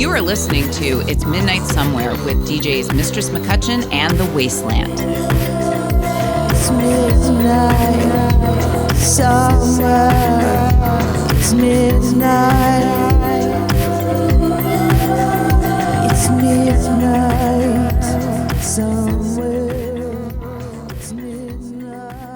You are listening to It's Midnight Somewhere with DJs Mistress McCutcheon and The Wasteland. It's midnight somewhere. It's midnight. It's midnight somewhere.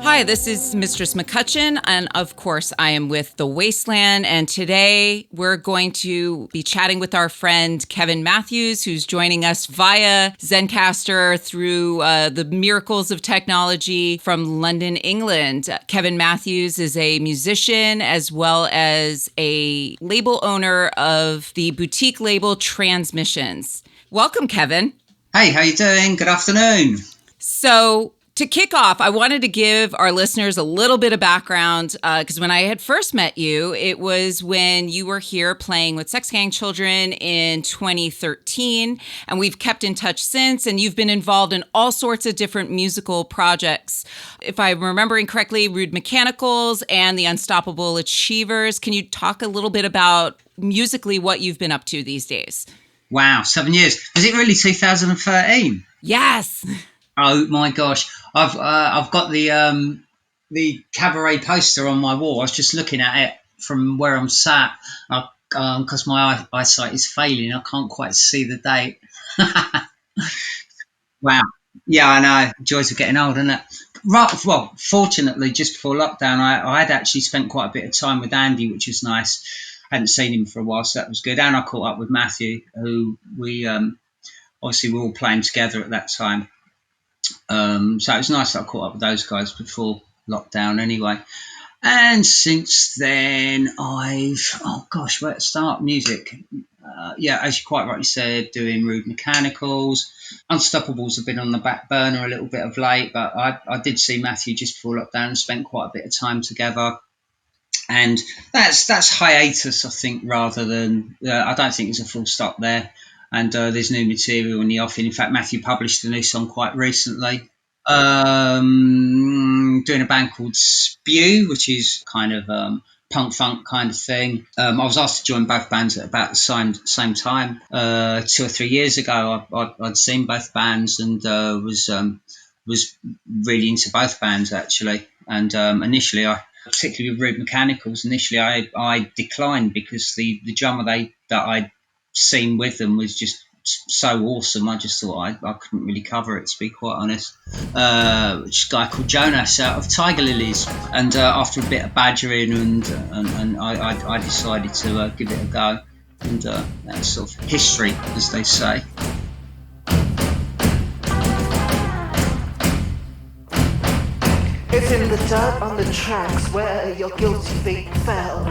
Hi, this is Mistress McCutcheon, and of course, I am with The Wasteland, and today we're going to be chatting with our friend Kevin Matthews, who's joining us via Zencastr through the miracles of technology from London, England. Kevin Matthews is a musician as well as a label owner of the boutique label Transmissions. Welcome, Kevin. Hey, how you doing? Good afternoon. So, to kick off, I wanted to give our listeners a little bit of background because when I had first met you, it was when you were here playing with Sex Gang Children in 2013, and we've kept in touch since, and you've been involved in all sorts of different musical projects. If I'm remembering correctly, Rude Mechanicals and the Unstoppable Achievers. Can you talk a little bit about musically what you've been up to these days? Wow, 7 years. Was it really 2013? Yes. Oh my gosh, I've got the cabaret poster on my wall. I was just looking at it from where I'm sat because my eyesight is failing. I can't quite see the date. Wow. Yeah, I know. Joys of getting old, isn't it? Right. Well, fortunately, just before lockdown, I had actually spent quite a bit of time with Andy, which was nice. I hadn't seen him for a while, so that was good. And I caught up with Matthew, who we obviously were all playing together at that time. So it was nice that I caught up with those guys before lockdown anyway. And since then, where to start? Music. As you quite rightly said, doing Rude Mechanicals. Unstoppables have been on the back burner a little bit of late, but I did see Matthew just before lockdown and spent quite a bit of time together. And that's hiatus, I think, rather than, I don't think there's a full stop there. And there's new material in the offing. In fact, Matthew published a new song quite recently. Doing a band called Spew, which is kind of punk funk kind of thing. I was asked to join both bands at about the same time. 2 or 3 years ago, I'd seen both bands and was really into both bands actually. And initially, particularly with Rude Mechanicals, I declined because the drummer that I'd seen with them was just so awesome. I just thought I couldn't really cover it, to be quite honest. Which is a guy called Jonas out of Tiger Lilies, and after a bit of badgering and I decided to give it a go, and that's sort of history, as they say. It's in the dirt on the tracks where your guilty feet fell.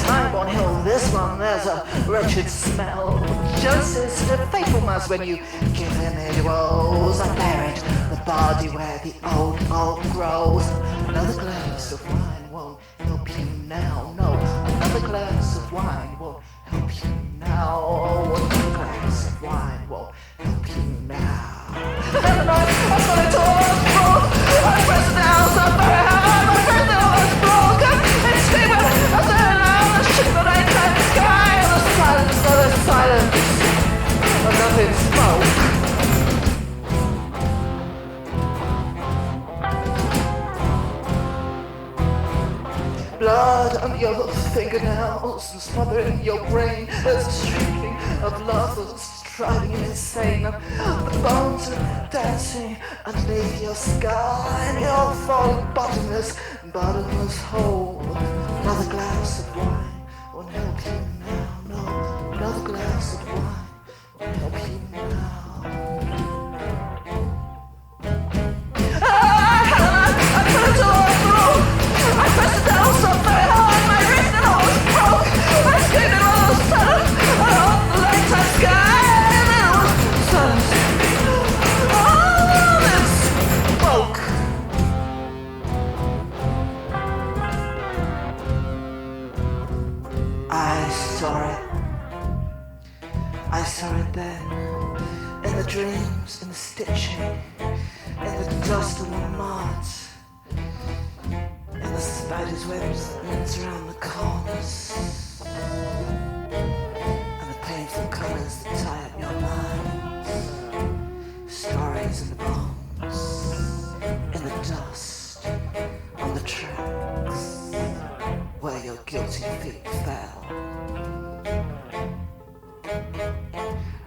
Time-born hill, this one, there's a wretched smell. Justice, the faithful must when you give him it woes. I buried the body where the old oak grows. Another glass of wine won't help you now, no. Another glass of wine won't help you now. Another glass of wine won't help you now. And I'm gonna talk. I pressed down so very hard, my fender was broken. And screaming, I turned around the ship that I can't sky. And the silence, but nothing spoke. Blood on your fingernails and smothering your brain. There's a shrieking of love that's driving you insane. The bones are dancing underneath your skull, and you're falling bottomless hole. Another glass of wine won't help you now, no. Another glass of wine won't help you now. I put it all through. I pressed it down so very hard, my wrist and all was broke. I screamed it all of a sudden, I hope the nighttime sky. I saw it then, in the dreams, in the stitching, in the dust and the mud, in the spider's webs that runs around the corners, and the painful colours that guilty feet fell.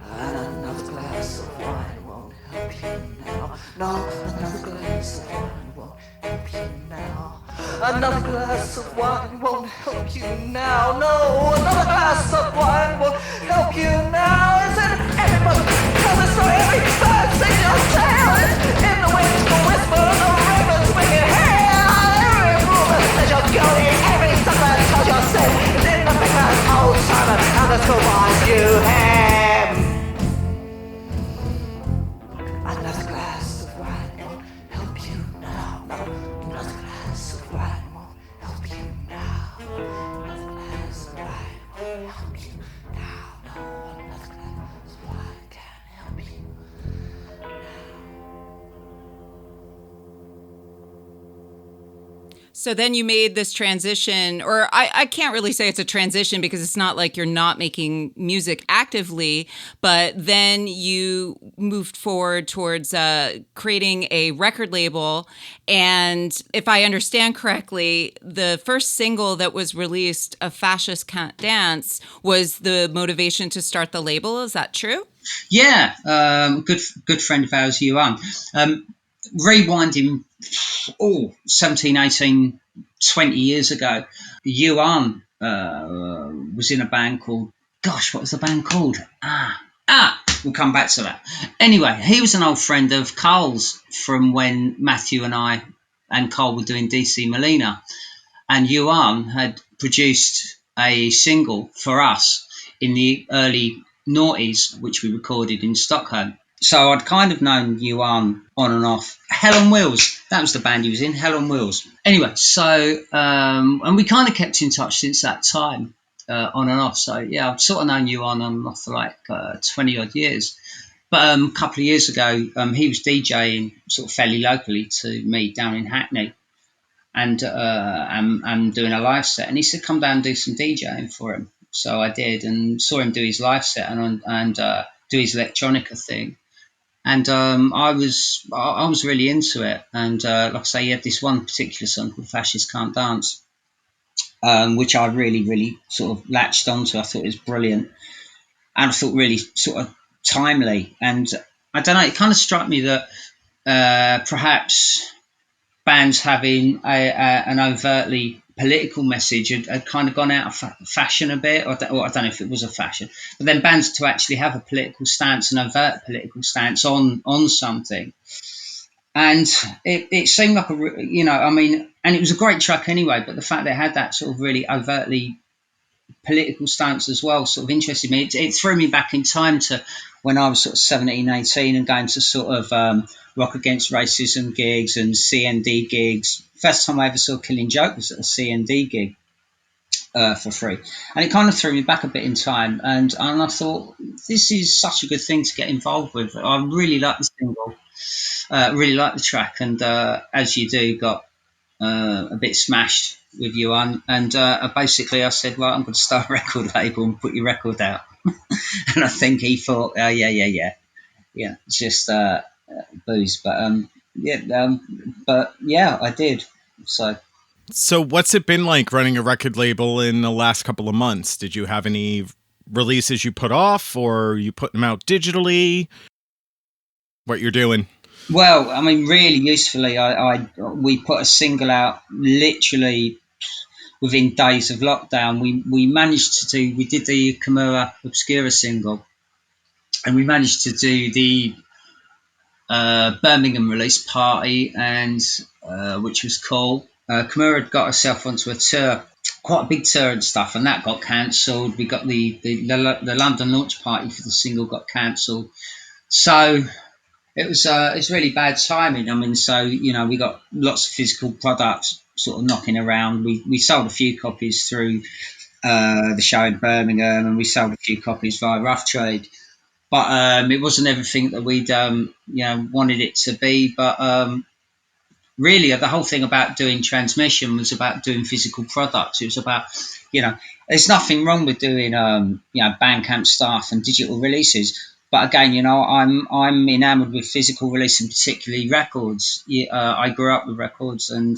And another glass of wine won't help you now. No, another glass of wine won't help you now. Another glass of wine won't help you now. No, another glass of wine won't help you now. Is it everybody coming so every bird sings your tale? In the winds, the whisper, the ravens swinging hair. Every rumor says you're guilty. Every summer tells your sin. It's in the fingers, old Simon, and the schoolboys you him. Another glass of wine won't help you now. No, another glass of wine won't help you now. Another glass of wine won't help you now. No, another glass of wine can't help you. So then you made this transition, or I can't really say it's a transition because it's not like you're not making music actively, but then you moved forward towards creating a record label. And if I understand correctly, the first single that was released, A Fascist Can't Dance, was the motivation to start the label. Is that true? Yeah, good friend of ours, Yuan. Rewinding 17, 18, 20 years ago, Yuan was in a band called, gosh, what was the band called? We'll come back to that. Anyway, he was an old friend of Carl's from when Matthew and I and Carl were doing DC Molina. And Yuan had produced a single for us in the early noughties, which we recorded in Stockholm. So I'd kind of known Yuan on and off. Hell on Wheels, that was the band he was in, Hell on Wheels. Anyway, so, and we kind of kept in touch since that time, on and off. So, yeah, I've sort of known Yuan on and off for like 20 odd years. But a couple of years ago, he was DJing sort of fairly locally to me down in Hackney. And I'm doing a live set. And he said, come down and do some DJing for him. So I did, and saw him do his live set and do his electronica thing. And I was really into it. And like I say, he had this one particular song called Fascists Can't Dance, which I really, really sort of latched onto. I thought it was brilliant. And I thought really sort of timely. And I don't know, it kind of struck me that perhaps bands having an overtly political message had kind of gone out of fashion a bit, or I don't know if it was a fashion, but then bands to actually have a political stance, an overt political stance on something. And it seemed like and it was a great track anyway, but the fact that it had that sort of really overtly political stance as well sort of interested me. It threw me back in time to when I was sort of 17, 18 and going to sort of Rock Against Racism gigs and CND gigs. First time I ever saw Killing Joke was at a CND gig for free. And it kind of threw me back a bit in time. And I thought, this is such a good thing to get involved with. I really like the single, really like the track. And as you do, got a bit smashed with Yuan. And basically I said, well, I'm going to start a record label and put your record out. And I think he thought, yeah, it's just booze. But yeah, I did. So what's it been like running a record label in the last couple of months? Did you have any releases you put off, or you put them out digitally? What you're doing? Well, I mean, really usefully, we put a single out literally within days of lockdown. We did the Kimura Obscura single, and we managed to do the Birmingham release party, and which was cool. Kimura had got herself onto a tour, quite a big tour and stuff, and that got cancelled. We got the London launch party for the single got cancelled, so it's really bad timing. I mean, so we got lots of physical products sort of knocking around. We sold a few copies through the show in Birmingham, and we sold a few copies via Rough Trade. But it wasn't everything that we'd wanted it to be. But really, the whole thing about doing transmission was about doing physical products. It was about, there's nothing wrong with doing Bandcamp stuff and digital releases. But again, I'm enamoured with physical release, and particularly records. I grew up with records, and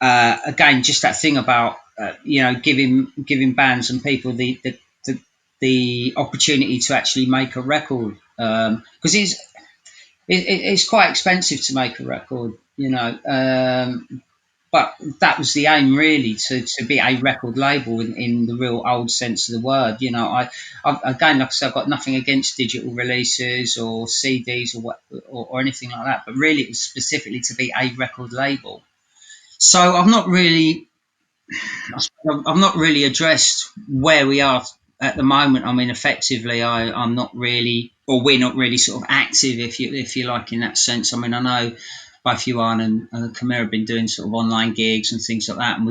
again, just that thing about giving bands and people the opportunity to actually make a record, because it's quite expensive to make a record, but that was the aim, really, to be a record label in the real old sense of the word. Again, like I said, I've got nothing against digital releases or CDs or anything like that, but really it was specifically to be a record label. So I've not really addressed where we are at the moment. I mean, effectively, I'm not really, or we're not really sort of active, if you like, in that sense. I mean, I know both Johan and Camille have been doing sort of online gigs and things like that, and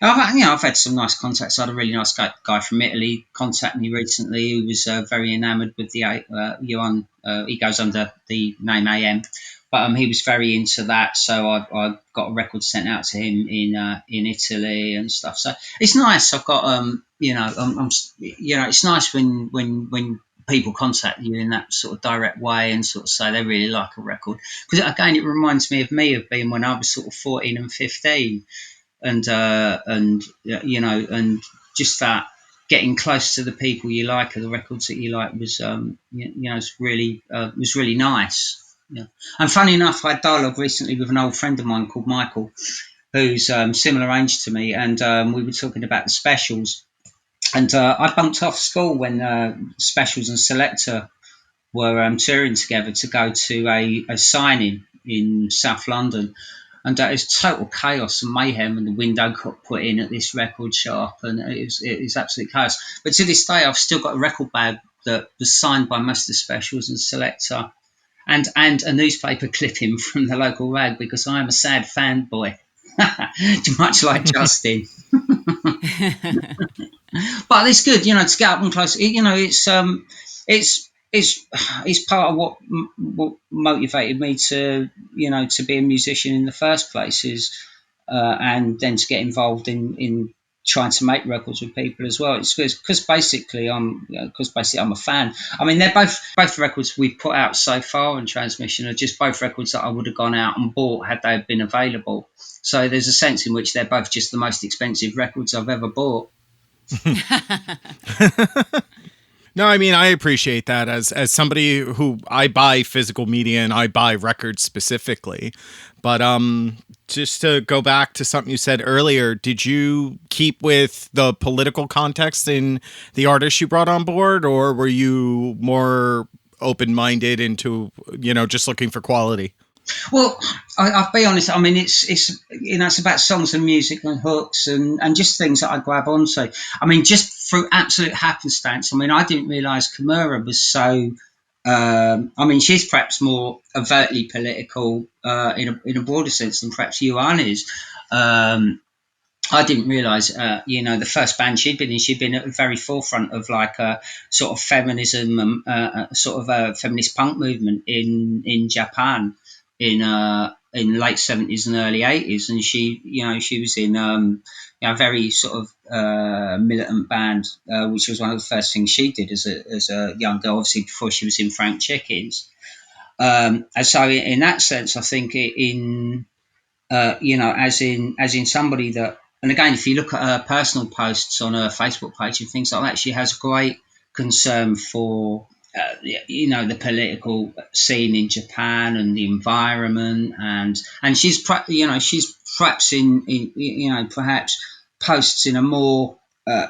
I've had some nice contacts. I had a really nice guy from Italy contact me recently who was very enamoured with the Johan. He goes under the name AM. But he was very into that, so I got a record sent out to him in Italy and stuff. So it's nice. I've got it's nice when people contact you in that sort of direct way and sort of say they really like a record, because again it reminds me of being when I was sort of 14 and 15, and just that getting close to the people you like or the records that you like was was really nice. Yeah. And funny enough, I had dialogue recently with an old friend of mine called Michael, who's similar age to me, and we were talking about the Specials. And I bunked off school when Specials and Selector were touring together to go to a signing in South London. And it was total chaos and mayhem, and the window got put in at this record shop, and it was absolute chaos. But to this day, I've still got a record bag that was signed by most of the Specials and Selector, and a newspaper clipping from the local rag, because I am a sad fanboy, much like Justin. But it's good, to get up and close. It's part of what motivated me to be a musician in the first place, and then to get involved in trying to make records with people as well. It's because basically I'm a fan. I mean, they're both records we've put out so far on Transmission are just both records that I would have gone out and bought had they been available. So there's a sense in which they're both just the most expensive records I've ever bought. No, I mean, I appreciate that as somebody who I buy physical media and I buy records specifically. But just to go back to something you said earlier, did you keep with the political context in the artists you brought on board, or were you more open-minded into, just looking for quality? Well, I'll be honest. I mean, it's about songs and music and hooks and just things that I grab onto. I mean, just through absolute happenstance. I mean, I didn't realise Camilla was so. I mean, she's perhaps more overtly political in a broader sense than perhaps Johan is. I didn't realise, the first band she'd been at the very forefront of like a sort of feminism, sort of a feminist punk movement in Japan in late 70s and early 80s, and she was in a very sort of militant band, which was one of the first things she did as a young girl, obviously before she was in Frank Chickens. And so in that sense, I think as in somebody that, and again, if you look at her personal posts on her Facebook page and things like that, she has great concern for the political scene in Japan and the environment, and she's perhaps in perhaps posts in a more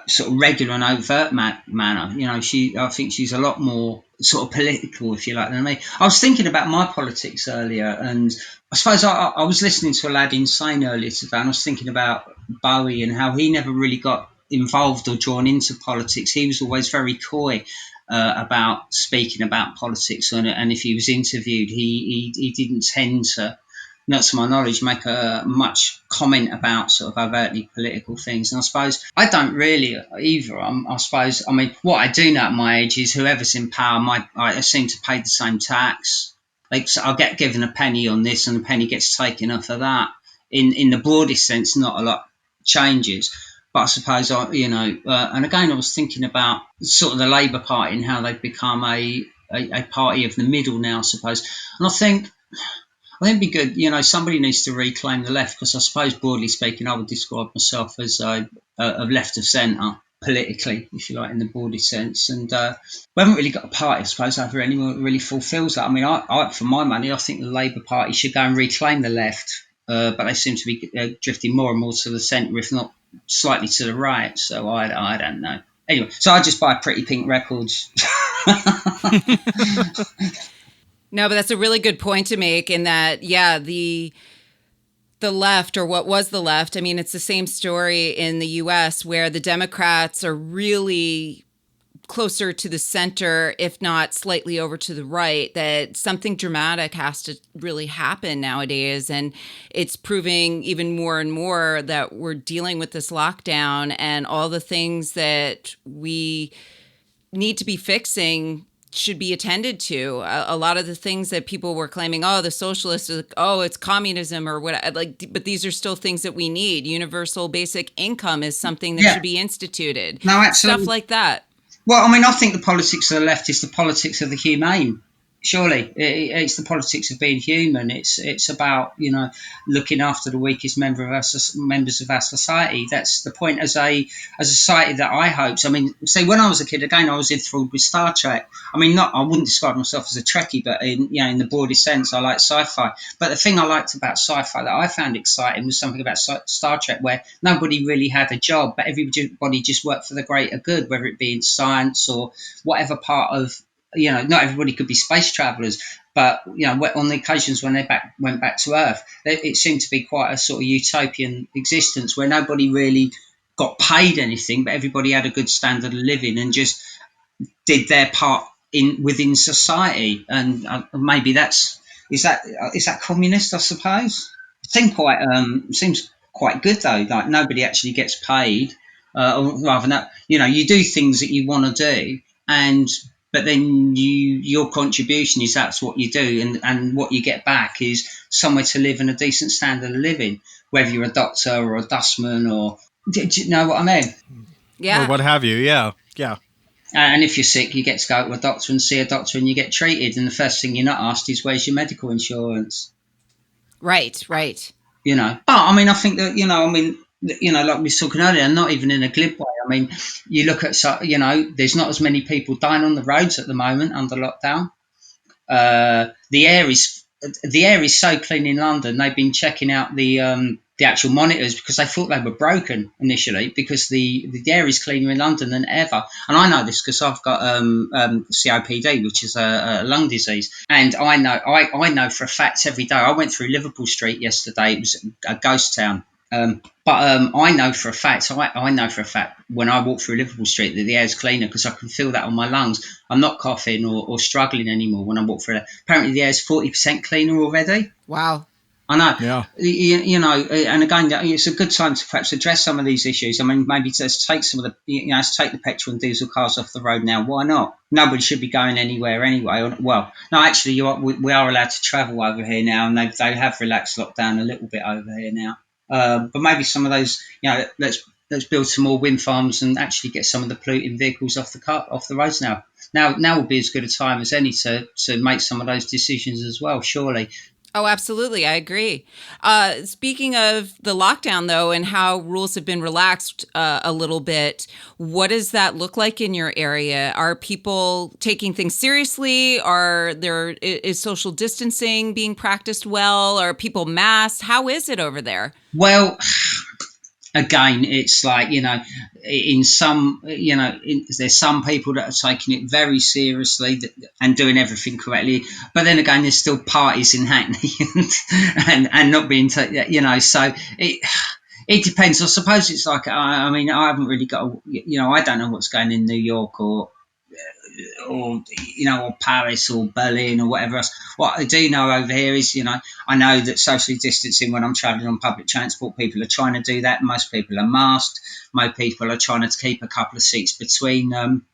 sort of regular and overt manner. I think she's a lot more sort of political, if you like, than me. I was thinking about my politics earlier, and I suppose I was listening to Aladdin Sane earlier today, and I was thinking about Bowie and how he never really got involved or drawn into politics. He was always very coy about speaking about politics, and if he was interviewed, he didn't tend to, not to my knowledge, make much comment about sort of overtly political things. And I suppose I don't really either. I mean, what I do know at my age is whoever's in power, I seem to pay the same tax. Like, so I'll get given a penny on this and a penny gets taken off of that. In the broadest sense, not a lot changes. But I suppose, and again, I was thinking about sort of the Labour Party and how they've become a party of the middle now, I suppose. And I think I think it'd be good. Somebody needs to reclaim the left, because I suppose, broadly speaking, I would describe myself as of left of centre politically, if you like, in the broadest sense. And we haven't really got a party, I suppose, over anyone that really fulfils that. I mean, for my money, I think the Labour Party should go and reclaim the left, but they seem to be drifting more and more to the centre, if not slightly to the right. So I don't know. Anyway, so I just buy Pretty Pink records. No, but that's a really good point to make, in that, yeah, the left, or what was the left, I mean, it's the same story in the US, where the Democrats are really closer to the center, if not slightly over to the right, that something dramatic has to really happen nowadays. And it's proving even more and more that we're dealing with this lockdown, and all the things that we need to be fixing should be attended to. A lot of the things that people were claiming, the socialists, it's communism or what, but these are still things that we need. Universal basic income is something that should be instituted. No, absolutely. Stuff like that. Well, I mean, I think the politics of the left is the politics of the humane. Surely, it's the politics of being human. It's about looking after the weakest members of our society. That's the point. As a society that I hoped. I mean, say when I was a kid, again, I was enthralled with Star Trek. I mean, I wouldn't describe myself as a Trekkie, but in the broadest sense, I like sci-fi. But the thing I liked about sci-fi that I found exciting was something about Star Trek, where nobody really had a job, but everybody just worked for the greater good, whether it be in science or whatever part of. Not everybody could be space travelers, but on the occasions when they went back to Earth, it seemed to be quite a sort of utopian existence where nobody really got paid anything, but everybody had a good standard of living and just did their part within society. And maybe is that communist, I suppose. It seems quite good though. Like nobody actually gets paid, or rather, no, you do things that you want to do, but then your contribution is that's what you do, and what you get back is somewhere to live and a decent standard of living, whether you're a doctor or a dustman or do you know what I mean? Yeah. Or what have you, yeah. And if you're sick, you get to go to a doctor and see a doctor and you get treated, and the first thing you're not asked is where's your medical insurance? Right. But I mean, I think that like we were talking earlier, not even in a glib way. I mean, you look at, there's not as many people dying on the roads at the moment under lockdown. The air is so clean in London. They've been checking out the actual monitors because they thought they were broken initially, because the air is cleaner in London than ever. And I know this because I've got COPD, which is a lung disease, and I know for a fact every day. I went through Liverpool Street yesterday. It was a ghost town. But I know for a fact, when I walk through Liverpool Street that the air's cleaner, because I can feel that on my lungs. I'm not coughing or struggling anymore when I walk through it. Apparently the air's 40% cleaner already. Wow. I know. Yeah. And again, it's a good time to perhaps address some of these issues. I mean, maybe let's take let's take the petrol and diesel cars off the road now. Why not? Nobody should be going anywhere anyway. Well, no, actually, we are allowed to travel over here now, and they have relaxed lockdown a little bit over here now. But maybe some of those, let's build some more wind farms and actually get some of the polluting vehicles off the roads now. Now will be as good a time as any to make some of those decisions as well, surely. Oh, absolutely. I agree. Speaking of the lockdown, though, and how rules have been relaxed a little bit, what does that look like in your area? Are people taking things seriously? Is social distancing being practiced well? Are people masked? How is it over there? Well, again, it's like, there's some people that are taking it very seriously and doing everything correctly. But then again, there's still parties in Hackney and not being, so it depends. I suppose it's like, I mean, I haven't really got, I don't know what's going in New York or Paris or Berlin or whatever else. What I do know over here is, I know that socially distancing when I'm travelling on public transport, people are trying to do that. Most people are masked. Most people are trying to keep a couple of seats between them.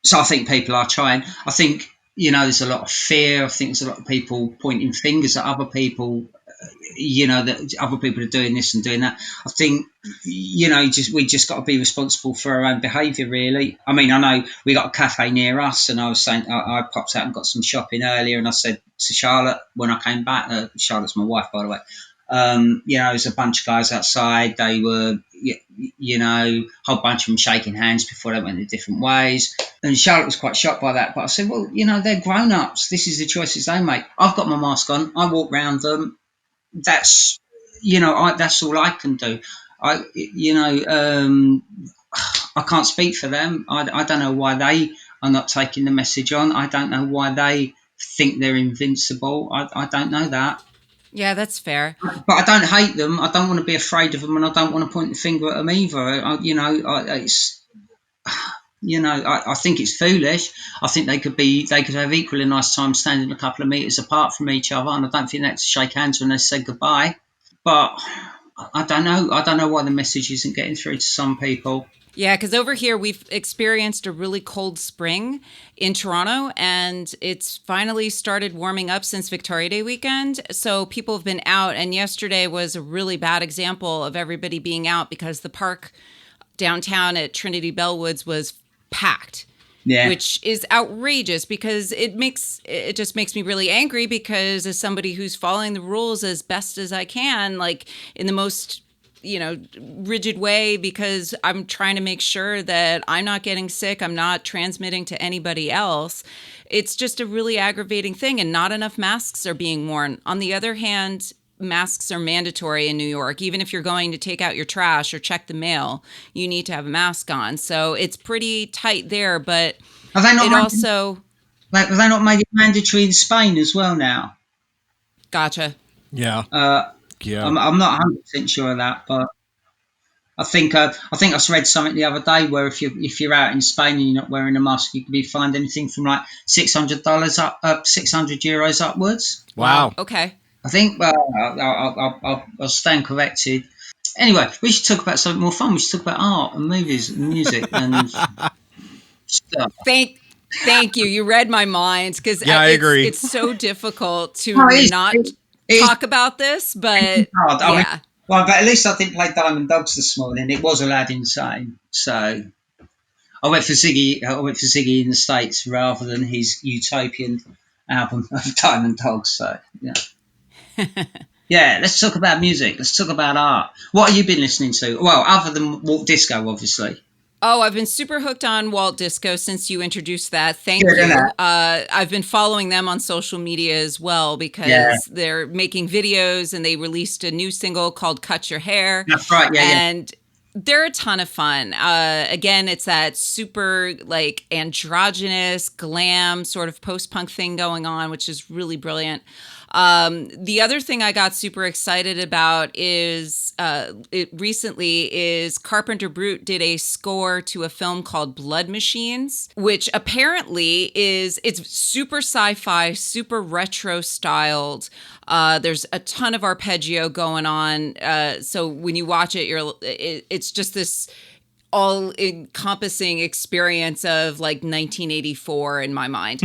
So I think people are trying. I think, there's a lot of fear. I think there's a lot of people pointing fingers at other people that other people are doing this and doing that. I think, we just got to be responsible for our own behaviour, really. I mean, I know we got a cafe near us, and I was saying, I popped out and got some shopping earlier, and I said to Charlotte when I came back, Charlotte's my wife, by the way, there's a bunch of guys outside. They were, a whole bunch of them shaking hands before they went their different ways. And Charlotte was quite shocked by that. But I said, well, they're grown-ups. This is the choices they make. I've got my mask on. I walk round them. That's, that's all I can do. I can't speak for them. I don't know why they are not taking the message on. I don't know why they think they're invincible. I don't know that. Yeah, that's fair. But I don't hate them. I don't want to be afraid of them, and I don't want to point the finger at them either. I think it's foolish. I think they could have equally nice time standing a couple of meters apart from each other, and I don't think they have to shake hands when they say goodbye. But I don't know. I don't know why the message isn't getting through to some people. Yeah, because over here we've experienced a really cold spring in Toronto, and it's finally started warming up since Victoria Day weekend. So people have been out, and yesterday was a really bad example of everybody being out because the park downtown at Trinity Bellwoods was packed. Yeah. Which is outrageous because it just makes me really angry because as somebody who's following the rules as best as I can, like in the most rigid way, because I'm trying to make sure that I'm not getting sick, I'm not transmitting to anybody else. It's just a really aggravating thing, and not enough masks are being worn. On the other hand, masks are mandatory in New York. Even if you're going to take out your trash or check the mail, you need to have a mask on. So it's pretty tight there, but have they not made it mandatory in Spain as well now? Gotcha. Yeah. Yeah. I'm not 100% sure of that, but I think I read something the other day where if you're out in Spain and you're not wearing a mask, you can be fined anything from like $600 up, 600 euros upwards. Wow. Okay. I think I'll stand corrected. Anyway, we should talk about something more fun. We should talk about art and movies and music and stuff. Thank you. You read my mind because I agree. It's so difficult to talk about this, but yeah. But at least I didn't play Diamond Dogs this morning. It was allowed insane, so I went for Ziggy in the States rather than his utopian album of Diamond Dogs. So yeah. Yeah, let's talk about music. Let's talk about art. What have you been listening to? Well, other than Walt Disco, obviously. Oh, I've been super hooked on Walt Disco since you introduced that. Thank you. I've been following them on social media as well because they're making videos, and they released a new single called Cut Your Hair. That's right, And they're a ton of fun. Again, it's that super like androgynous glam sort of post-punk thing going on, which is really brilliant. The other thing I got super excited about is Carpenter Brut did a score to a film called Blood Machines, which apparently it's super sci-fi, super retro styled. There's a ton of arpeggio going on. So when you watch it, it's just this all-encompassing experience of like 1984 in my mind.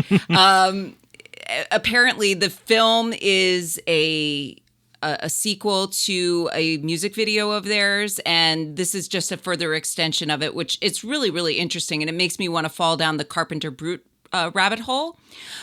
Apparently the film is a sequel to a music video of theirs, and this is just a further extension of it, which it's really, really interesting, and it makes me want to fall down the Carpenter Brut rabbit hole.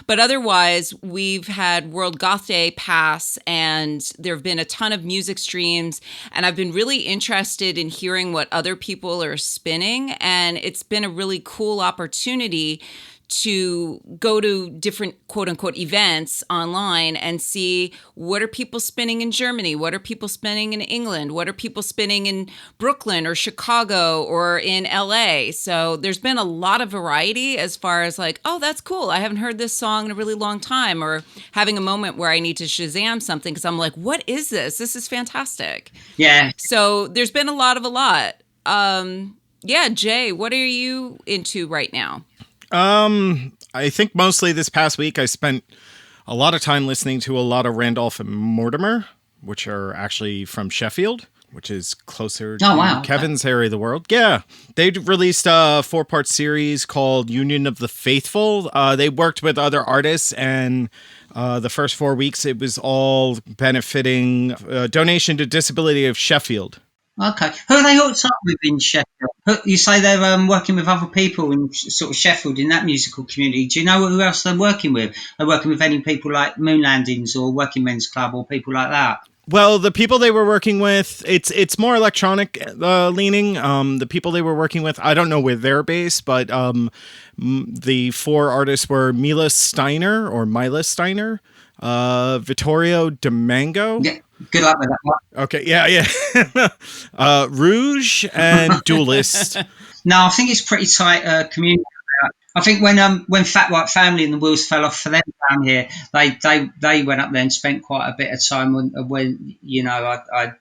But otherwise, we've had World Goth Day pass, and there have been a ton of music streams, and I've been really interested in hearing what other people are spinning, and it's been a really cool opportunity to go to different quote unquote events online and see what are people spinning in Germany, what are people spinning in England, what are people spinning in Brooklyn or Chicago or in LA. So there's been a lot of variety as far as like, oh, that's cool, I haven't heard this song in a really long time, or having a moment where I need to Shazam something because I'm like, what is this? This is fantastic. Yeah. So there's been a lot. Yeah, Jay, what are you into right now? I think mostly this past week I spent a lot of time listening to a lot of Randolph and Mortimer, which are actually from Sheffield. which is closer Oh, to wow, okay. Kevin's area of the world. Yeah. They released a 4-part series called Union of the Faithful. They worked with other artists, and the first 4 weeks, it was all benefiting donation to Disability of Sheffield. Okay. Who are they hooked up with in Sheffield? You say they're working with other people in sort of Sheffield in that musical community. Do you know who else they're working with? They're working with any people like Moon Landings or Working Men's Club or people like that? Well, the people they were working with, it's more electronic leaning. The people they were working with, I don't know where they're based, but the 4 artists were Mila Steiner, Vittorio Demango. Yeah. Good luck with that one. Okay, yeah. Rouge and Duelist. No, I think it's pretty tight community. I think when Fat White Family and the wheels fell off for them down here, they went up there and spent quite a bit of time when you know I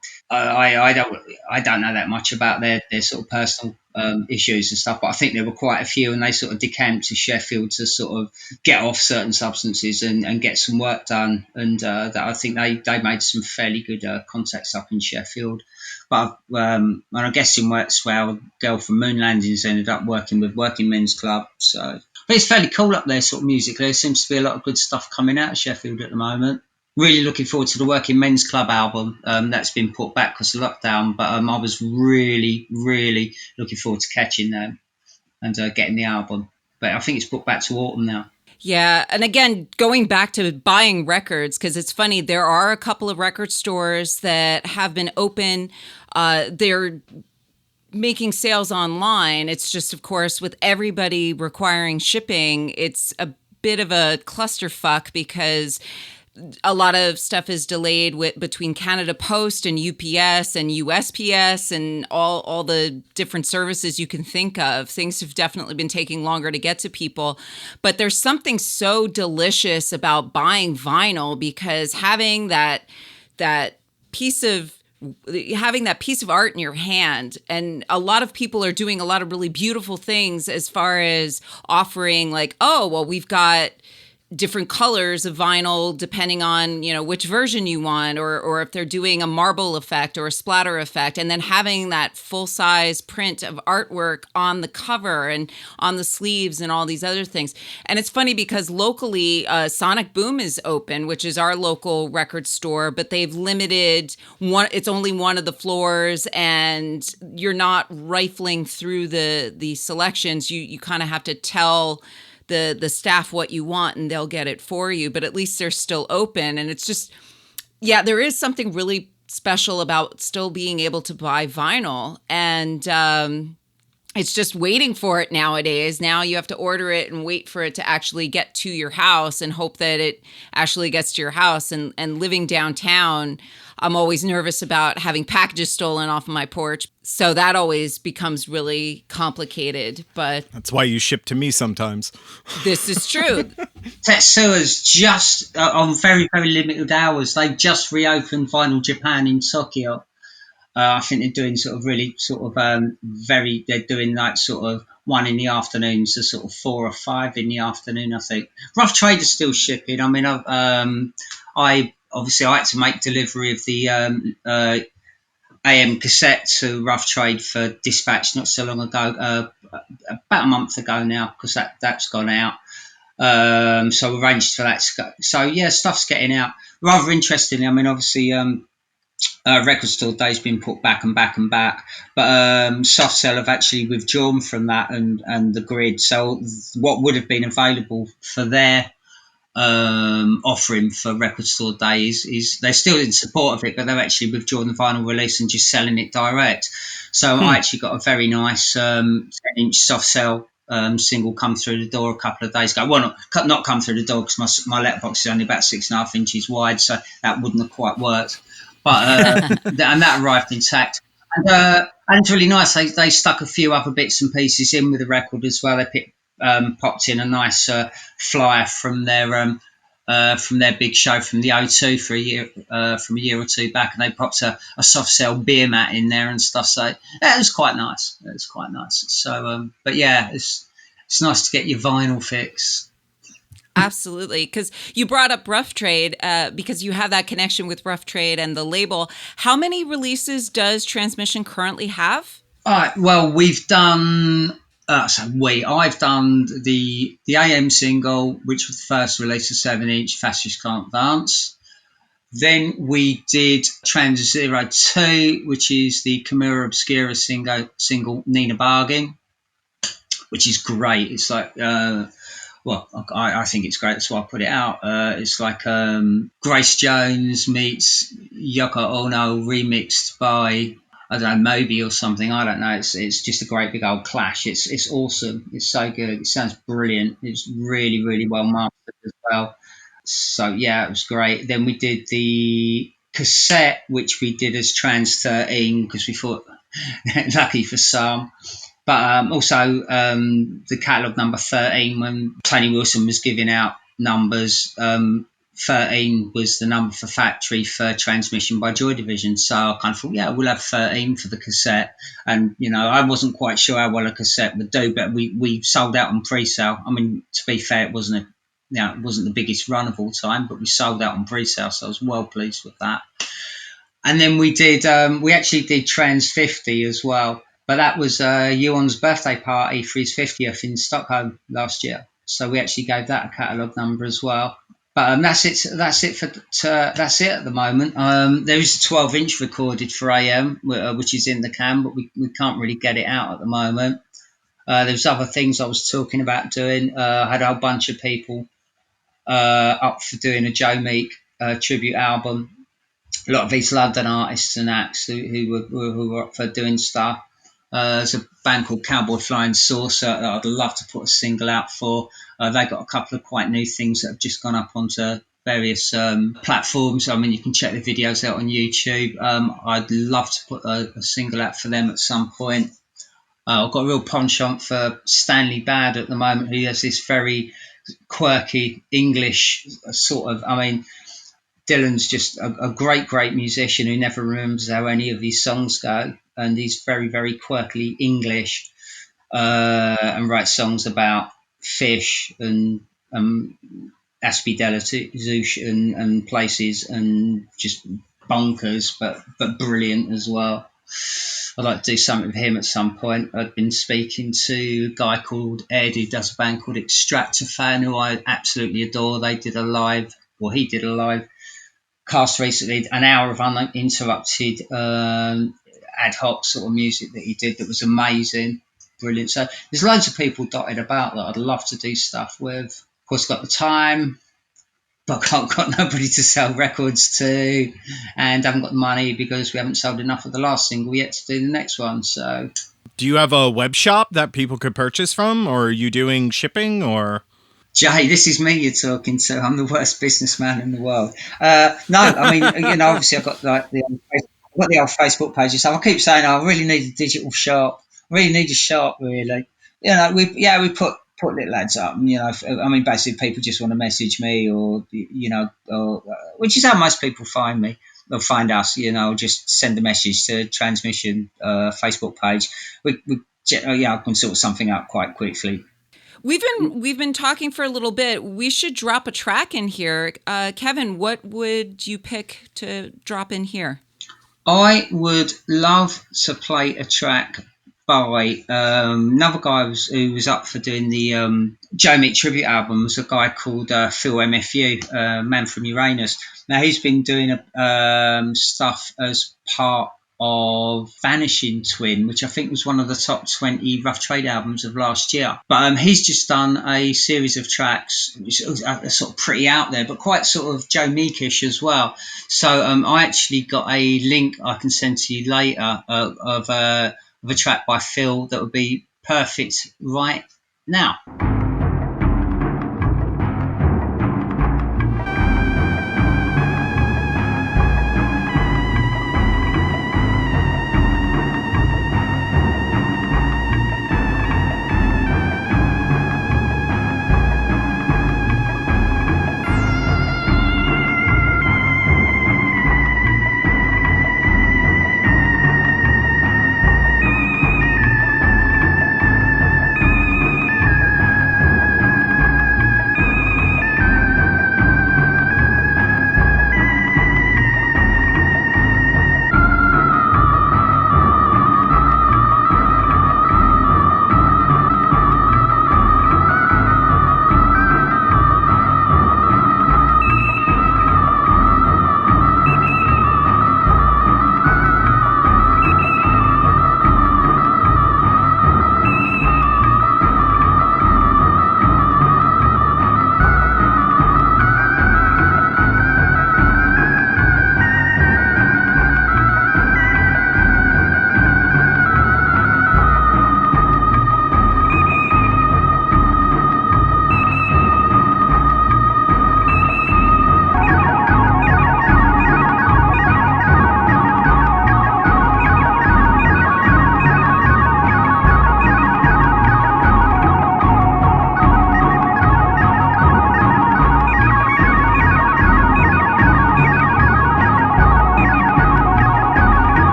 don't know that much about their sort of personal issues and stuff, but I think there were quite a few, and they sort of decamped to Sheffield to sort of get off certain substances and get some work done, and that I think they made some fairly good contacts up in Sheffield. But and I'm guessing that's where a girl from Moon Landings ended up working with Working Men's Club. So, but it's fairly cool up there, sort of musically. There seems to be a lot of good stuff coming out of Sheffield at the moment. Really looking forward to the Working Men's Club album that's been put back because of lockdown. But I was really, really looking forward to catching them and getting the album. But I think it's put back to autumn now. Yeah. And again, going back to buying records, because it's funny, there are a couple of record stores that have been open. They're making sales online. It's just, of course, with everybody requiring shipping, it's a bit of a clusterfuck because a lot of stuff is delayed between Canada Post and UPS and USPS and all the different services you can think of. Things have definitely been taking longer to get to people. But there's something so delicious about buying vinyl, because having that piece of art in your hand, and a lot of people are doing a lot of really beautiful things as far as offering, like, oh, well, we've got different colors of vinyl depending on, you know, which version you want, or if they're doing a marble effect or a splatter effect, and then having that full-size print of artwork on the cover and on the sleeves and all these other things. And it's funny because locally, Sonic Boom is open, which is our local record store, but they've limited it's only one of the floors, and you're not rifling through the selections. You kind of have to tell the staff what you want and they'll get it for you, but at least they're still open. And it's just, yeah, there is something really special about still being able to buy vinyl, and it's just waiting for it nowadays. Now you have to order it and wait for it to actually get to your house and hope that it actually gets to your house. And living downtown, I'm always nervous about having packages stolen off of my porch. So that always becomes really complicated. But that's why you ship to me sometimes. This is true. Tetsua's just on very, very limited hours. They've just reopened Vinyl Japan in Tokyo. I think they're doing they're doing like sort of 1 in the afternoon to sort of 4 or 5 in the afternoon, I think. Rough Trade is still shipping. I mean, I had to make delivery of the AM cassette to Rough Trade for dispatch not so long ago, about a month ago now, because that's gone out. So arranged for that. So yeah, stuff's getting out. Rather interestingly, I mean, obviously, Record Store Day's been put back and back and back, but Soft Cell have actually withdrawn from that and the grid. So what would have been available for their offering for Record Store Day is they're still in support of it, but they've actually withdrawn the vinyl release and just selling it direct. So I actually got a very nice 10-inch Soft Cell single come through the door a couple of days ago. Well, not come through the door because my letterbox is only about 6.5 inches wide, so that wouldn't have quite worked. But and that arrived intact, and it's really nice. They stuck a few other bits and pieces in with the record as well. They popped in a nice flyer from their big show from the O2 from a year or two back, and they popped a Soft Cell beer mat in there and stuff. So yeah, it was quite nice. So, but yeah, it's nice to get your vinyl fix. Absolutely. Because you brought up Rough Trade because you have that connection with Rough Trade and the label. How many releases does Transmission currently have? All right. Well, we've done. I've done the AM single, which was the first release of 7-inch, Fascists Can't Dance. Then we did Trans Zero 2, which is the Camera Obscura single Nina Bargain, which is great. It's like, I think it's great. That's why I put it out. It's like Grace Jones meets Yoko Ono remixed by, I don't know, Moby or something. I don't know. It's just a great big old clash. It's awesome. It's so good. It sounds brilliant. It's really, really well mastered as well. So yeah, it was great. Then we did the cassette, which we did as Trans 13 because we thought lucky for some. But also the catalogue number 13, when Tony Wilson was giving out numbers, 13 was the number for factory for Transmission by Joy Division. So I kind of thought, yeah, we'll have 13 for the cassette. And, I wasn't quite sure how well a cassette would do, but we sold out on pre-sale. I mean, to be fair, it wasn't the biggest run of all time, but we sold out on pre-sale, so I was well pleased with that. And then we actually did Trans 50 as well, but that was Ewan's birthday party for his 50th in Stockholm last year. So we actually gave that a catalogue number as well. But that's it at the moment. There is a 12-inch recorded for AM, which is in the can, but we can't really get it out at the moment. There's other things I was talking about doing. I had a whole bunch of people up for doing a Joe Meek tribute album. A lot of East London artists and acts who were up for doing stuff. There's a band called Cowboy Flying Saucer that I'd love to put a single out for. They got a couple of quite new things that have just gone up onto various platforms. I mean, you can check the videos out on YouTube. I'd love to put a single out for them at some point. I've got a real penchant for Stanley Bad at the moment, who has this very quirky English sort of, Dylan's just a great musician who never remembers how any of his songs go, and he's very, very quirkily English and writes songs about fish and Aspidella and places, and just bonkers, but brilliant as well. I'd like to do something with him at some point. I've been speaking to a guy called Ed, who does a band called Extractophan, who I absolutely adore. He did a live cast recently, an hour of uninterrupted ad hoc sort of music that he did that was amazing, brilliant. So there's loads of people dotted about that I'd love to do stuff with. Of course, got the time, but I've got nobody to sell records to, and haven't got the money because we haven't sold enough of the last single yet to do the next one. So, do you have a web shop that people could purchase from, or are you doing shipping, or? Jay, this is me you're talking to. I'm the worst businessman in the world. No, I mean, obviously I've got the old Facebook page and stuff. I keep saying, I really need a digital shop. I really need a shop, really. We put little ads up. Basically people just want to message me or which is how most people find me. They'll find us, just send a message to Transmission Facebook page. I can sort something out quite quickly. We've been talking for a little bit. We should drop a track in here. Kevin, what would you pick to drop in here? I would love to play a track by another guy who was up for doing the Joe Meek tribute album. Was a guy called Phil MFU, Man from Uranus. Now he's been doing stuff as part of Vanishing Twin, which I think was one of the top 20 Rough Trade albums of last year. But he's just done a series of tracks which are sort of pretty out there, but quite sort of Joe Meekish as well. So I actually got a link I can send to you later of a track by Phil that would be perfect right now.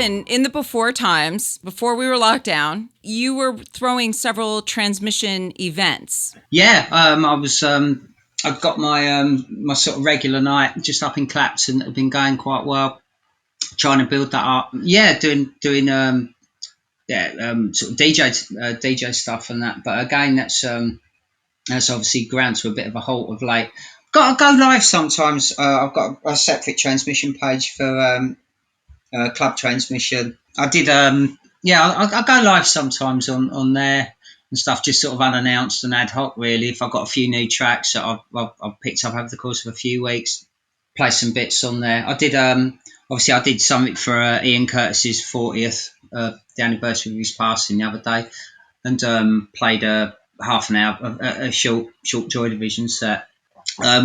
Gavin, in the before times, before we were locked down, you were throwing several transmission events. Yeah, I was. I've got my sort of regular night just up in Clapton that have been going quite well. Trying to build that up. Yeah, doing sort of DJ stuff and that. But again, that's obviously ground to a bit of a halt of late. Got to go live sometimes. I've got a separate transmission page for club transmission. I did I go live sometimes on there and stuff, just sort of unannounced and ad hoc really. If I've got a few new tracks that I've picked up over the course of a few weeks, play some bits on there. I did obviously I did something for Ian Curtis's 40th, the anniversary of his passing the other day, and played a half an hour, a short Joy Division set,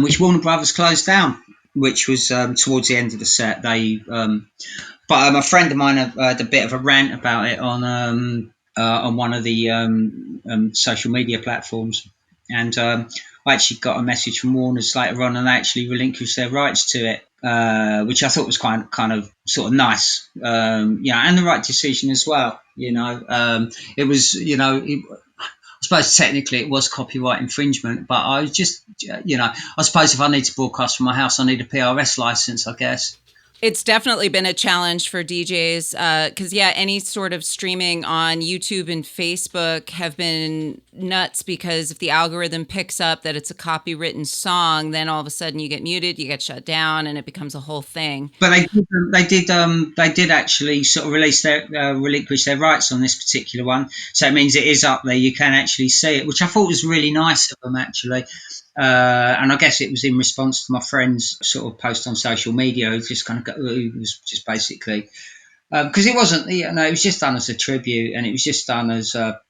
which Warner Brothers closed down, which was towards the end of the set. They but a friend of mine had a bit of a rant about it on one of the social media platforms, and I actually got a message from Warner's later on, and they actually relinquished their rights to it, which I thought was kind of sort of nice, and the right decision as well. It was, I suppose technically it was copyright infringement, but I was just, I suppose if I need to broadcast from my house, I need a PRS license, I guess. It's definitely been a challenge for DJs because, any sort of streaming on YouTube and Facebook have been nuts because if the algorithm picks up that it's a copywritten song, then all of a sudden you get muted, you get shut down, and it becomes a whole thing. But they did actually sort of relinquish their rights on this particular one, so it means it is up there. You can actually see it, which I thought was really nice of them actually. And I guess it was in response to my friend's sort of post on social media, who was just basically because it wasn't, it was just done as a tribute, and it was just done as a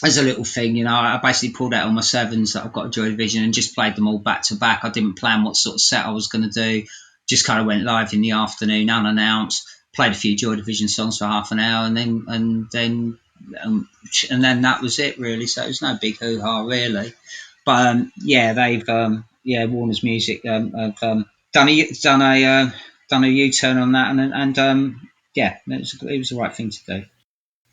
little thing. I basically pulled out all my sevens that I've got at Joy Division and just played them all back to back. I didn't plan what sort of set I was going to do. Just kind of went live in the afternoon, unannounced. Played a few Joy Division songs for half an hour, and then that was it really. So it was no big hoo ha really. But they've Warner's Music have done a U-turn on that, and it was the right thing to do.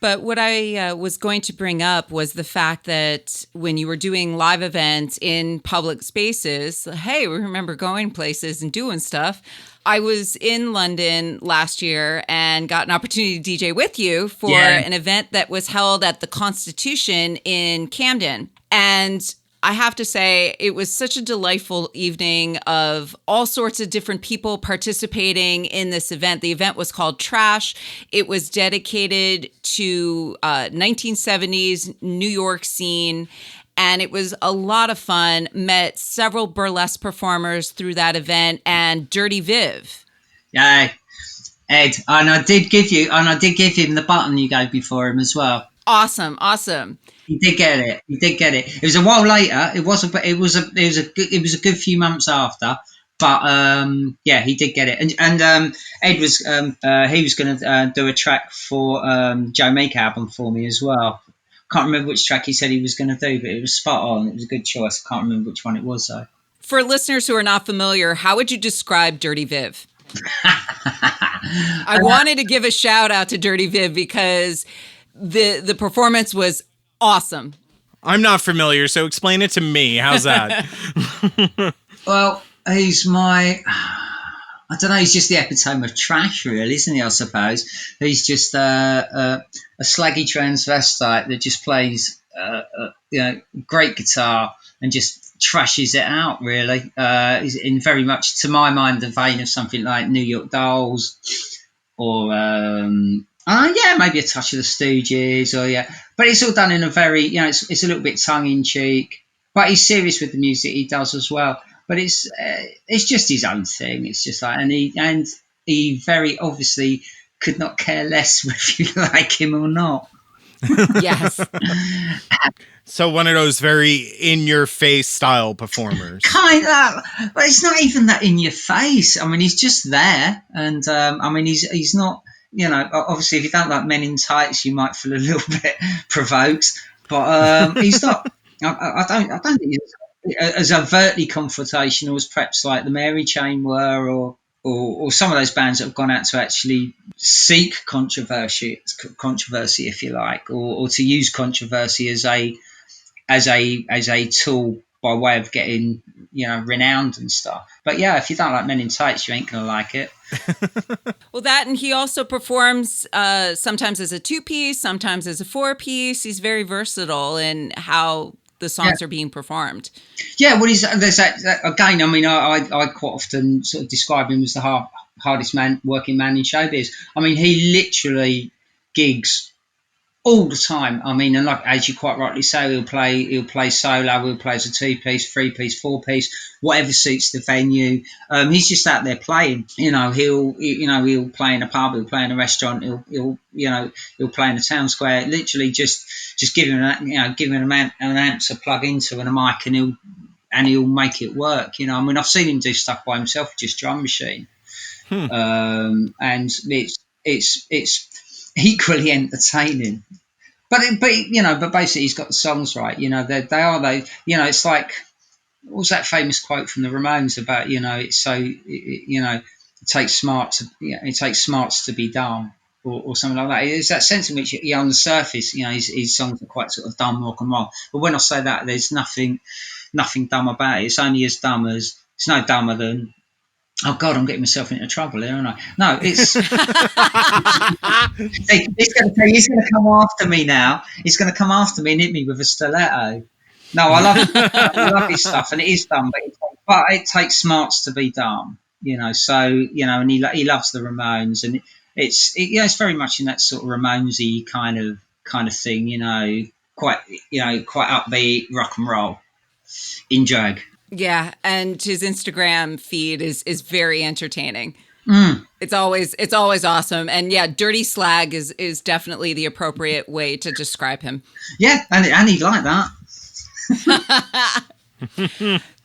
But what I was going to bring up was the fact that when you were doing live events in public spaces, hey, we remember going places and doing stuff. I was in London last year and got an opportunity to DJ with you for an event that was held at the Constitution in Camden. And I have to say, it was such a delightful evening of all sorts of different people participating in this event. The event was called Trash. It was dedicated to 1970s New York scene, and it was a lot of fun. Met several burlesque performers through that event, and Dirty Viv. Yeah, Ed, and I did give him the button you gave me for him as well. Awesome. He did get it. It was a while later. It was a good few months after, but he did get it. And Ed was he was going to do a track for Joe Meek album for me as well. Can't remember which track he said he was going to do, but it was spot on. It was a good choice. I can't remember which one it was though. For listeners who are not familiar, how would you describe Dirty Viv? I wanted to give a shout out to Dirty Viv because the performance was awesome. I'm not familiar, so explain it to me. How's that? Well, he's I don't know, he's just the epitome of trash, really, isn't he, I suppose? He's just a slaggy transvestite that just plays great guitar and just trashes it out, really. He's in very much, to my mind, the vein of something like New York Dolls or maybe a touch of the Stooges, but it's all done in a very, it's a little bit tongue in cheek, but he's serious with the music he does as well. But it's just his own thing. It's just like, and he very obviously could not care less if you like him or not. Yes. So one of those very in-your-face style performers. Kind of, but it's not even that in your face. I mean, he's just there, and he's not. Obviously, if you don't like men in tights, you might feel a little bit provoked. But he's not. I don't think he's as overtly confrontational as perhaps like the Mary Chain were, or some of those bands that have gone out to actually seek controversy, if you like, or to use controversy as a tool by way of getting renowned and stuff. But yeah, if you don't like Men in Tights, you ain't gonna like it. Well, that, and he also performs sometimes as a 2-piece, sometimes as a 4-piece. He's very versatile in how the songs are being performed. Yeah, well, there's that again. I mean, I quite often sort of describe him as the hardest working man in showbiz. I mean, he literally gigs all the time. I mean, and like as you quite rightly say, he'll play solo, he'll play as a 2-piece, 3-piece, 4-piece, whatever suits the venue. He's just out there playing. He'll play in a pub, he'll play in a restaurant, he'll play in a town square. Literally, just give him an amp to plug into and a mic, and he'll make it work. I mean, I've seen him do stuff by himself, just drum machine, and it's equally entertaining. But basically he's got the songs right. It's like, what was that famous quote from the Ramones about, it's so, it takes smarts to be dumb, or something like that. It's that sense in which, on the surface, his songs are quite sort of dumb rock and roll. But when I say that, there's nothing dumb about it. It's only it's no dumber than, oh God, I'm getting myself into trouble here, aren't I? No, it's he's going to come after me now. He's going to come after me and hit me with a stiletto. No, I love his stuff, and it is dumb, but it takes smarts to be dumb, So and he loves the Ramones, and it's very much in that sort of Ramonesy kind of thing, quite upbeat rock and roll in drag. Yeah, and his Instagram feed is very entertaining. It's always awesome, and yeah, dirty slag is definitely the appropriate way to describe him. Yeah, and he'd like that.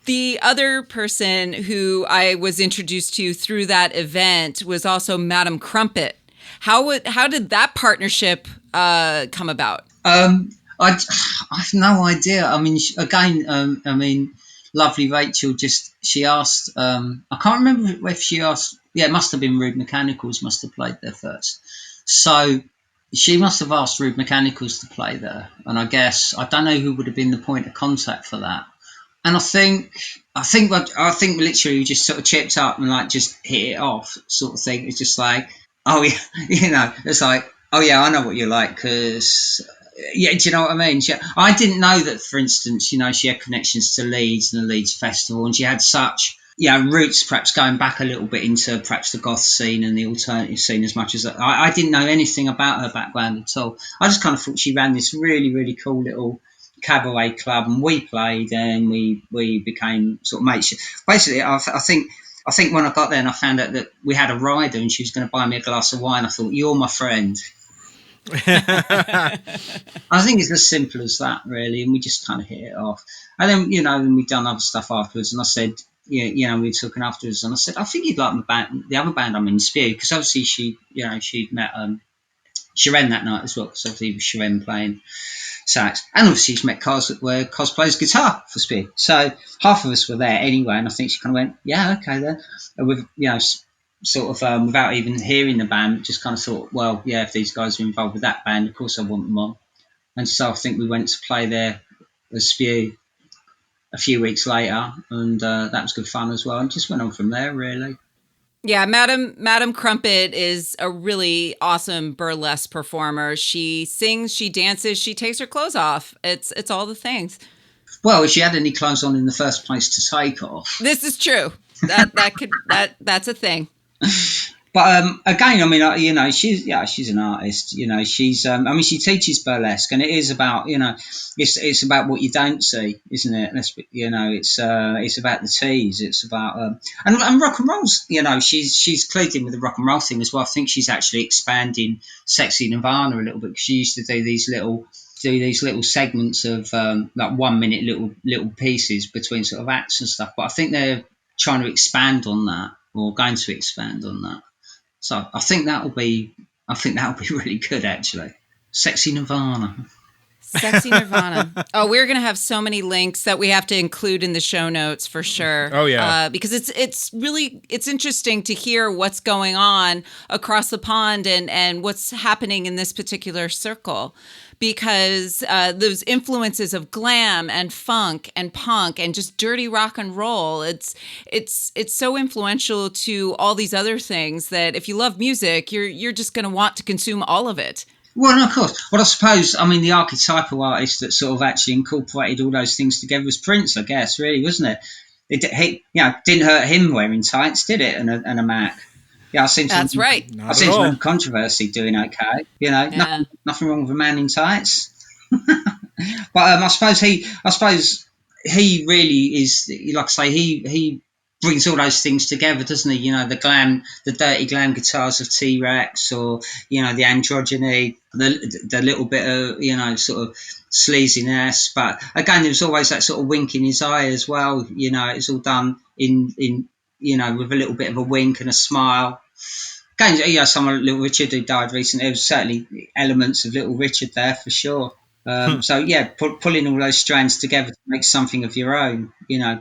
The other person who I was introduced to through that event was also Madam Crumpet. How did that partnership come about? I've no idea. I mean, again, lovely Rachel she asked, I can't remember if she asked, yeah, it must have been Rude Mechanicals must have played there first. So she must have asked Rude Mechanicals to play there. And I don't know who would have been the point of contact for that. And I think literally we just sort of chipped up and like just hit it off sort of thing. It's just like, oh yeah, it's like, oh yeah, I know what you like, because yeah, do you know what I mean? I didn't know that, for instance, she had connections to Leeds and the Leeds Festival, and she had such roots, perhaps going back a little bit into perhaps the goth scene and the alternative scene, as much as I didn't know anything about her background at all. I just kind of thought she ran this really, really cool little cabaret club, and we played, and we became sort of mates. Basically, I think when I got there and I found out that we had a rider and she was going to buy me a glass of wine, I thought, you're my friend. I think it's as simple as that, really, and we just kind of hit it off. And then, then we've done other stuff afterwards, and I said, we were talking afterwards, and I said, I think you'd like the other band I'm in, Spew, because obviously she'd met Shiren that night as well, because obviously it was Shiren playing sax, and obviously she's met Cos, where Cos plays guitar for Spew. So half of us were there anyway, and I think she kind of went, yeah, okay then, with sort of without even hearing the band, just kind of thought, well, yeah, if these guys are involved with that band, of course I want them on. And so I think we went to play there as Spew a few weeks later, and that was good fun as well, and just went on from there, really. Yeah, Madam Crumpet is a really awesome burlesque performer. She sings, she dances, she takes her clothes off. It's all the things. Well, if she had any clothes on in the first place to take off. This is true. That's a thing. But again, I mean, she's an artist. She's she teaches burlesque, and it is about it's about what you don't see, isn't it? It's about the tease. It's about and rock and rolls. She's clued in with the rock and roll thing as well. I think she's actually expanding Sexy Nirvana a little bit, because she used to do these little segments of like 1 minute little pieces between sort of acts and stuff. But I think they're trying to expand on that, or going to expand on that. So I think that'll be really good, actually. Sexy Nirvana. Sexy Nirvana. Oh, we're gonna have so many links that we have to include in the show notes for sure. Oh, yeah. Because it's really interesting to hear what's going on across the pond and what's happening in this particular circle. Because those influences of glam and funk and punk and just dirty rock and roll, it's so influential to all these other things that if you love music, you're just going to want to consume all of it. Well, no, of course. Well, I suppose, I mean, the archetypal artist that sort of actually incorporated all those things together was Prince, I guess, really, wasn't it? Didn't hurt him wearing tights, did it? And a Mac. Yeah, I've seen some. That's right. I've seen some controversy doing okay. Nothing wrong with a man in tights. But I suppose he really is, like I say, he brings all those things together, doesn't he? You know, the glam, the dirty glam guitars of T-Rex, or the androgyny, the little bit of sort of sleaziness. But again, there's always that sort of wink in his eye as well. It's all done in with a little bit of a wink and a smile. Again, someone like Little Richard who died recently, there was certainly elements of Little Richard there for sure. So yeah, pulling all those strands together to make something of your own,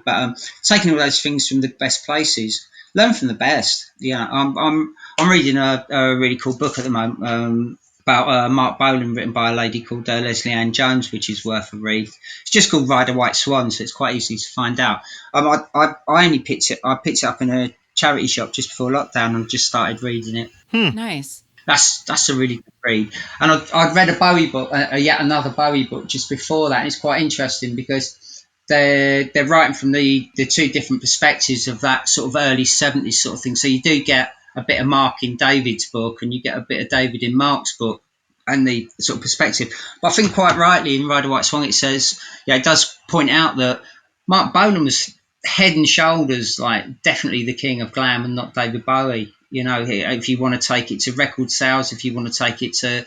but taking all those things from the best places, learn from the best. I'm reading a really cool book at the moment about Mark Bolan, written by a lady called Leslie Ann Jones, which is worth a read. It's just called Ride a White Swan, so it's quite easy to find out. I only picked it up in a charity shop just before lockdown and just started reading it. Nice. That's a really good read. And I'd read a Bowie book, yet another Bowie book just before that, and it's quite interesting because they're writing from the two different perspectives of that sort of early 70s sort of thing. So you do get a bit of Mark in David's book, and you get a bit of David in Mark's book, and the sort of perspective. But I think quite rightly in Ride a White Swan it says, it does point out that Mark Bolan was head and shoulders like definitely the king of glam and not David Bowie. If you want to take it to record sales, if you want to take it to,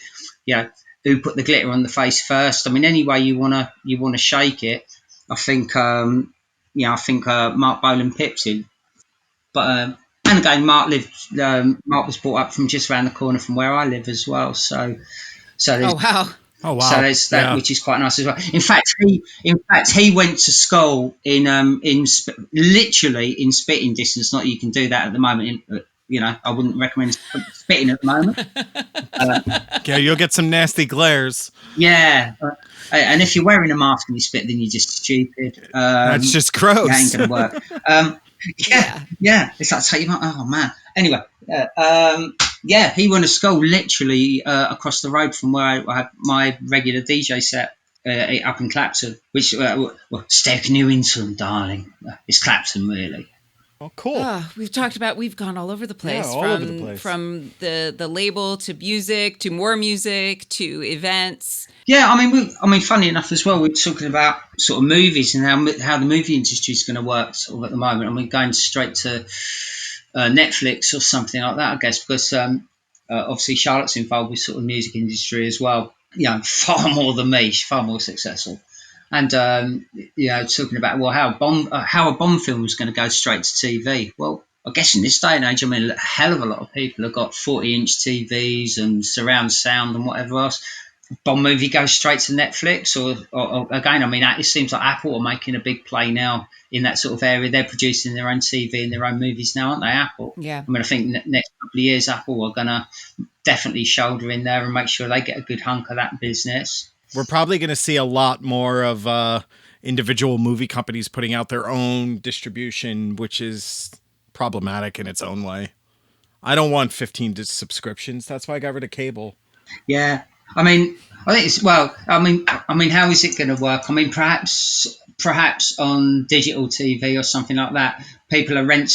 who put the glitter on the face first. I mean, any way you want to shake it, I think, Mark Bolan pipped him. But and again, Mark was brought up from just around the corner from where I live as well. So oh wow. Oh wow! So there's that, which is quite nice as well. In fact, he went to school literally in spitting distance. Not that you can do that at the moment. I wouldn't recommend spitting at the moment. Yeah, you'll get some nasty glares. Yeah, and if you're wearing a mask and you spit, then you're just stupid. That's just gross. That ain't gonna work. Yeah. It's like take you. Oh man. Anyway, he went to school literally across the road from where I had my regular DJ set up in Clapton, which Steph New Inton, darling. It's Clapton, really. Oh, cool. We've gone all over the place. Yeah, all over the place. From the label to music to more music to events. Yeah, I mean, funny enough as well, we're talking about sort of movies and how the movie industry is going to work sort of at the moment. I mean, going straight to Netflix or something like that, I guess, because obviously Charlotte's involved with sort of music industry as well. Far more than me, she's far more successful. And talking about how a Bond film is going to go straight to TV. Well, I guess in this day and age, I mean, a hell of a lot of people have got 40-inch TVs and surround sound and whatever else. Bond movie goes straight to Netflix, or again, I mean, it seems like Apple are making a big play now in that sort of area. They're producing their own TV and their own movies now, aren't they, Apple? Yeah. I mean, I think next couple of years, Apple are going to definitely shoulder in there and make sure they get a good hunk of that business. We're probably going to see a lot more of individual movie companies putting out their own distribution, which is problematic in its own way. I don't want 15 subscriptions. That's why I got rid of cable. Yeah. I think it's I mean, how is it going to work? I mean, perhaps on digital TV or something like that, people are rent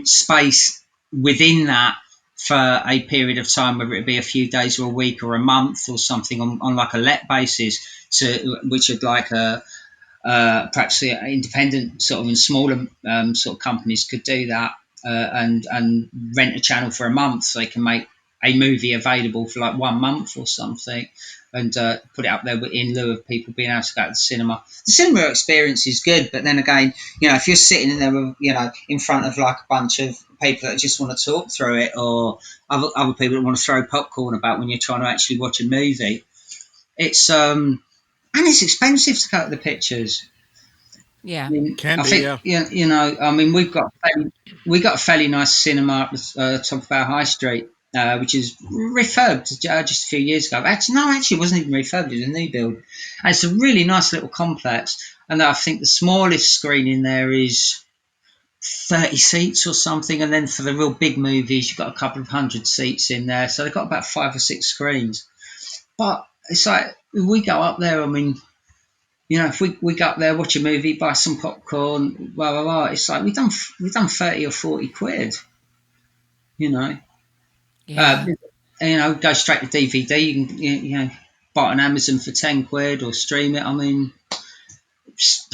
space within that for a period of time, whether it be a few days or a week or a month or something on like a let basis, which would like perhaps the independent sort of and smaller sort of companies could do that and rent a channel for a month so they can make a movie available for like 1 month or something and put it up there in lieu of people being able to go to the cinema. The cinema experience is good, but then again, if you're sitting in there, in front of like a bunch of people that just want to talk through it, or other people that want to throw popcorn about when you're trying to actually watch a movie, it's and it's expensive to go to the pictures. Yeah. I mean, Can I be, think yeah. you know. I mean, we got a fairly nice cinema at the top of our high street, which is refurbed just a few years ago. Actually, no, actually, it wasn't even refurbed; it was a new build. And it's a really nice little complex. And I think the smallest screen in there is 30 seats or something. And then for the real big movies, you've got a couple of hundred seats in there. So they've got about 5 or 6 screens. But it's like if we go up there. I mean, you know, if we go up there, watch a movie, buy some popcorn, blah blah blah. It's like we've done 30 or 40 quid. You know, Yeah. you know, go straight to DVD. You can you know buy it on Amazon for 10 quid or stream it. I mean, it's,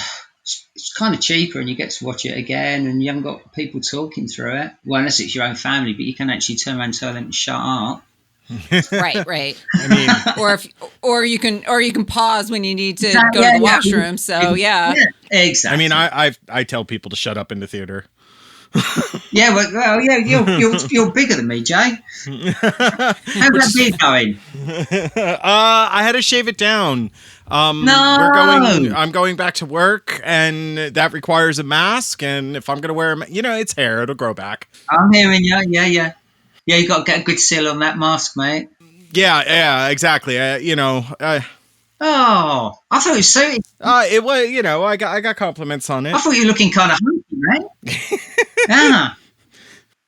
it's kind of cheaper, and you get to watch it again, and you haven't got people talking through it. Well, unless it's your own family, but you can actually turn around and tell them to shut up. Right. I mean, Or you can pause when you need to Yeah, go to the yeah. washroom. So yeah. Exactly. I mean, I tell people to shut up in the theater. Yeah, well, yeah, you're bigger than me, Jay. How's that beard going? I had to shave it down. No. I'm going back to work, and that requires a mask. And if I'm gonna wear it's hair, it'll grow back. I'm hearing you. Yeah. Yeah, you got to get a good seal on that mask, mate. Yeah, exactly. Oh, I thought it was suited. It was, I got compliments on it. I thought you were looking kind of hunky, mate. Yeah.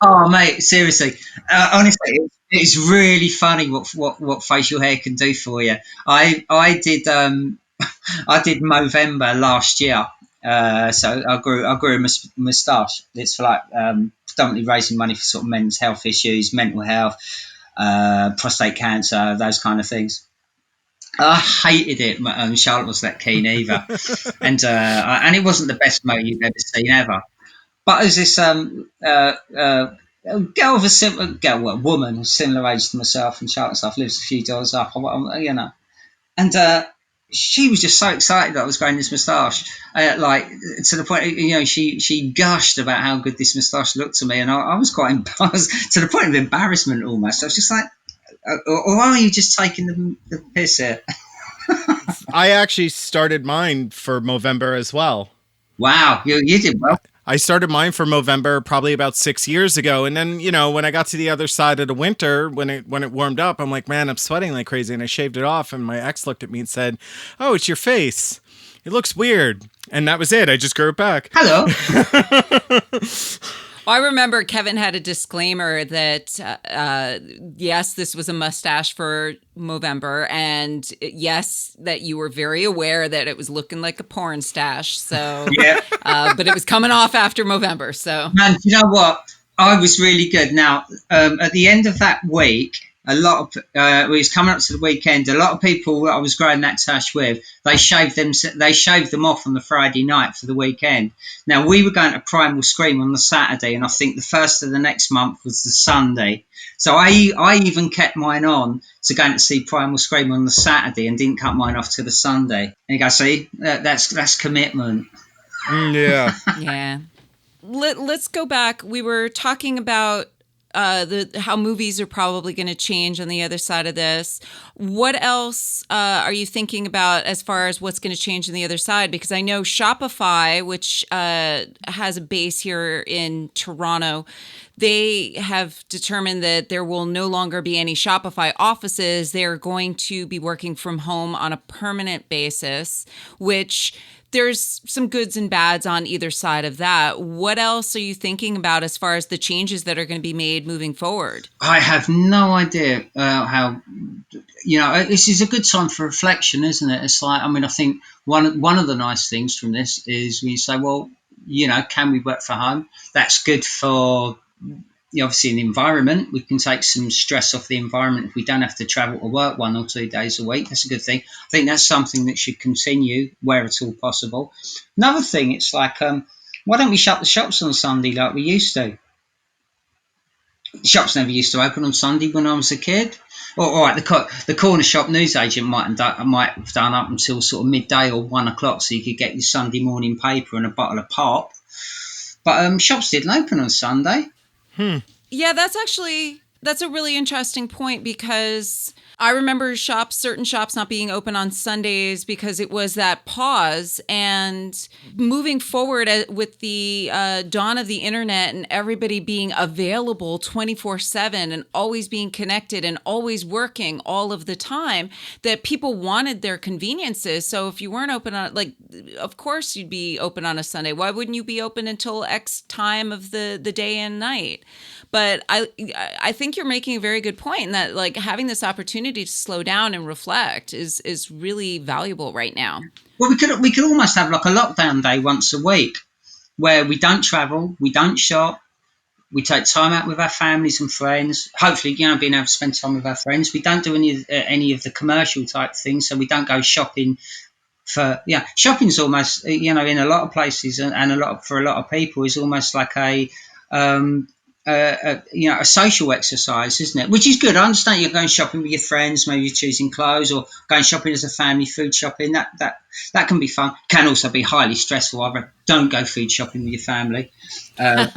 Oh, mate, seriously. Honestly, it's really funny what facial hair can do for you. I did I did Movember last year. So I grew a moustache. It's for like predominantly raising money for sort of men's health issues, mental health, prostate cancer, those kind of things. I hated it. Charlotte wasn't that keen either, and it wasn't the best motor you've ever seen ever. But as this girl of a similar girl, a woman of similar age to myself and Charlotte and stuff, lives a few doors up, and she was just so excited that I was growing this moustache, like to the point, she gushed about how good this moustache looked to me, and I was quite embarrassed to the point of embarrassment almost. I was just like, or are you just taking the piss here? I actually started mine for Movember as well. Wow, you did well. I started mine for Movember probably about 6 years ago, and then when I got to the other side of the winter, when it warmed up, I'm like, man, I'm sweating like crazy, and I shaved it off. And my ex looked at me and said, "Oh, it's your face. It looks weird." And that was it. I just grew it back. Hello. I remember Kevin had a disclaimer that, yes, this was a mustache for Movember, and yes, that you were very aware that it was looking like a porn stash. So, Yeah. But it was coming off after Movember. So, Man, you know what? I was really good. Now, at the end of that week, a lot of it was coming up to the weekend. A lot of people that I was growing that tash with, they shaved them off on the Friday night for the weekend. Now we were going to Primal Scream on the Saturday, and I think the first of the next month was the Sunday. So I even kept mine on to going to see Primal Scream on the Saturday and didn't cut mine off to the Sunday. And you go, see, that's commitment. Yeah. yeah. Let's go back. We were talking about how movies are probably going to change on the other side of this. What else are you thinking about as far as what's going to change on the other side? Because I know Shopify, which has a base here in Toronto, they have determined that there will no longer be any Shopify offices. They're going to be working from home on a permanent basis, which there's some goods and bads on either side of that. What else are you thinking about as far as the changes that are going to be made moving forward? I have no idea how. This is a good time for reflection, isn't it? It's like, I mean, I think one of the nice things from this is when you say, well, can we work from home? That's good for obviously in the environment. We can take some stress off the environment if we don't have to travel to work 1 or 2 days a week. That's a good thing. I think that's something that should continue where at all possible. Another thing, it's like, why don't we shut the shops on Sunday like we used to? Shops never used to open on Sunday when I was a kid. All right, the corner shop newsagent might have done up until sort of midday or 1 o'clock, so you could get your Sunday morning paper and a bottle of pop. But shops didn't open on Sunday. Yeah, that's a really interesting point, because I remember certain shops not being open on Sundays because it was that pause. And moving forward with the dawn of the internet and everybody being available 24/7 and always being connected and always working all of the time, that people wanted their conveniences. So if you weren't open on, like, of course you'd be open on a Sunday. Why wouldn't you be open until X time of the day and night? But I think you're making a very good point in that, like, having this opportunity to slow down and reflect is really valuable right now. Well, we could almost have like a lockdown day once a week where we don't travel, we don't shop, we take time out with our families and friends. Hopefully, being able to spend time with our friends. We don't do any of the commercial type things, so we don't go shopping. Shopping's almost, in a lot of places and for a lot of people is almost like a social exercise, isn't it? Which is good. I understand you're going shopping with your friends, maybe you're choosing clothes or going shopping as a family, food shopping. That can be fun. Can also be highly stressful. Don't go food shopping with your family ever.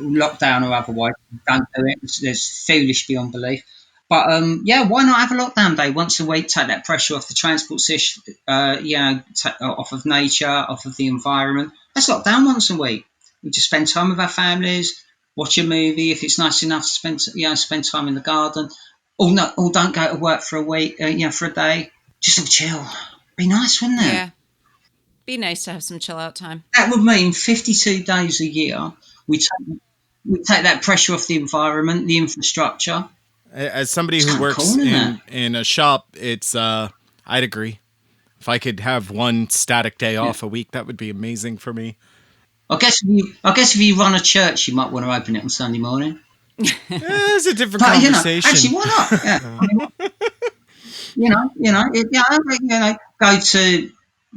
Lockdown or otherwise. Don't do it. It's foolish beyond belief. But why not have a lockdown day once a week? Take that pressure off the transport system, off of nature, off of the environment. Let's lock down once a week. We just spend time with our families, watch a movie if it's nice enough to spend time in the garden, or don't go to work for a week, for a day. Just all chill. Be nice, wouldn't it? Yeah, be nice to have some chill out time. That would mean 52 days a year. We take that pressure off the environment, the infrastructure. As somebody who works in a shop, it's I'd agree. If I could have one static day off a week, that would be amazing for me. I guess if you run a church, you might want to open it on Sunday morning. It's a different conversation. Actually, why not? Yeah. Go to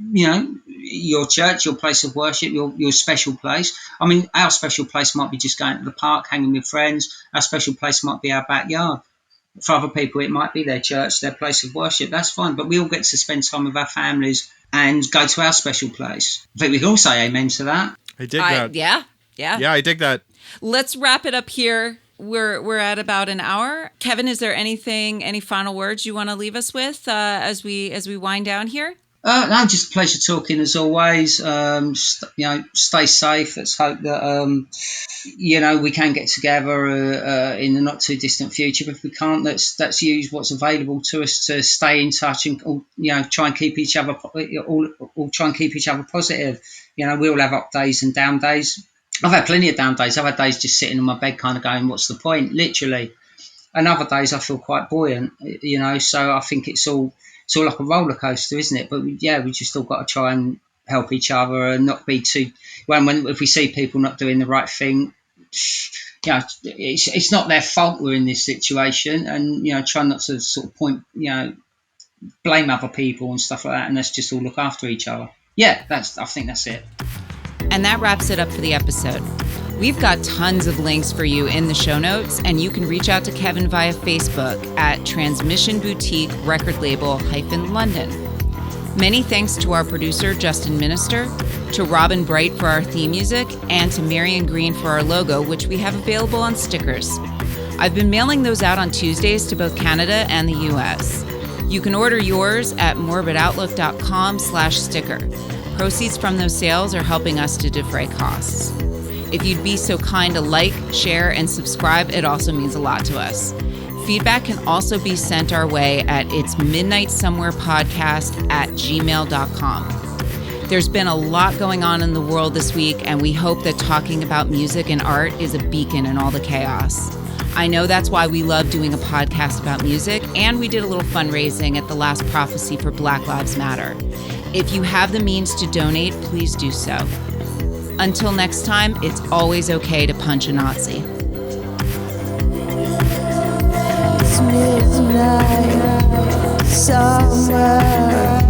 your church, your place of worship, your special place. I mean, our special place might be just going to the park, hanging with friends. Our special place might be our backyard. For other people, it might be their church, their place of worship. That's fine. But we all get to spend time with our families and go to our special place. I think we can all say amen to that. I dig that. Yeah. Yeah, I dig that. Let's wrap it up here. We're at about an hour. Kevin, is there any final words you want to leave us with as we wind down here? No, just a pleasure talking as always. Stay safe. Let's hope that we can get together in the not too distant future. But if we can't, let's use what's available to us to stay in touch and try and keep each other positive. We all have up days and down days. I've had plenty of down days. I've had days just sitting on my bed, kind of going, "What's the point?" Literally. And other days I feel quite buoyant. So I think it's all like a roller coaster, isn't it? But we just all got to try and help each other and not be too. If we see people not doing the right thing, it's not their fault we're in this situation, and try not to sort of blame other people and stuff like that, and let's just all look after each other. Yeah, I think that's it. And that wraps it up for the episode. We've got tons of links for you in the show notes, and you can reach out to Kevin via Facebook at Transmission Boutique Record Label -London. Many thanks to our producer, Justin Minister, to Robin Bright for our theme music, and to Marion Green for our logo, which we have available on stickers. I've been mailing those out on Tuesdays to both Canada and the US. You can order yours at morbidoutlook.com/sticker. Proceeds from those sales are helping us to defray costs. If you'd be so kind to like, share, and subscribe, it also means a lot to us. Feedback can also be sent our way at itsmidnightsomewherepodcast@gmail.com. There's been a lot going on in the world this week, and we hope that talking about music and art is a beacon in all the chaos. I know that's why we love doing a podcast about music, and we did a little fundraising at the last Prophecy for Black Lives Matter. If you have the means to donate, please do so. Until next time, it's always okay to punch a Nazi. It's midnight somewhere.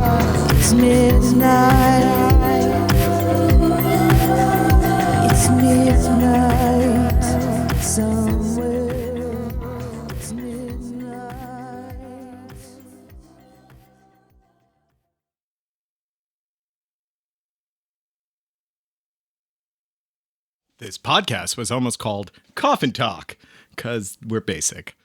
It's midnight. It's midnight somewhere. It's midnight. This podcast was almost called Coffin Talk because we're basic.